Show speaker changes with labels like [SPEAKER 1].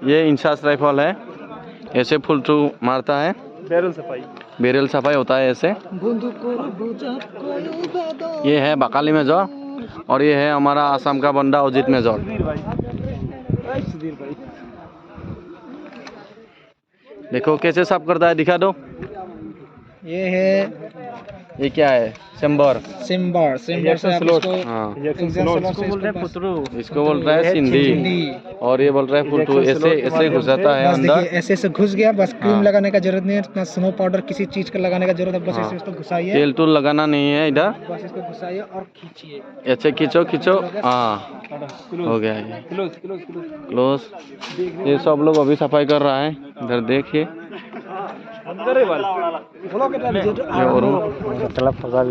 [SPEAKER 1] ये इंसास राइफल है, ऐसे फुल टू मारता है। बैरल सफाई होता है ऐसे। ये है बकाली मेजर और ये है हमारा आसाम का बंदा अजित मेजर। देखो कैसे साफ करता है, दिखा दो। ये क्या है? सिम्बर से आप इसको बोल रहा है सिंधी और ये बोल रहा है फुलटू। ऐसे घुसाता है अंदर,
[SPEAKER 2] ऐसे से घुस गया। बस क्रीम लगाने का जरूरत नहीं है, ना स्नो पाउडर किसी चीज का लगाने का जरूरत है। बस ऐसे इसको घुसाइए,
[SPEAKER 1] तेल तूल लगाना नहीं है इधर।
[SPEAKER 2] बस इसको घुसाइए और खींचिए,
[SPEAKER 1] ऐसे खींचो। हाँ, हो गया ये क्लोज। ये सब लोग अभी सफाई कर रहा है, इधर देखिए।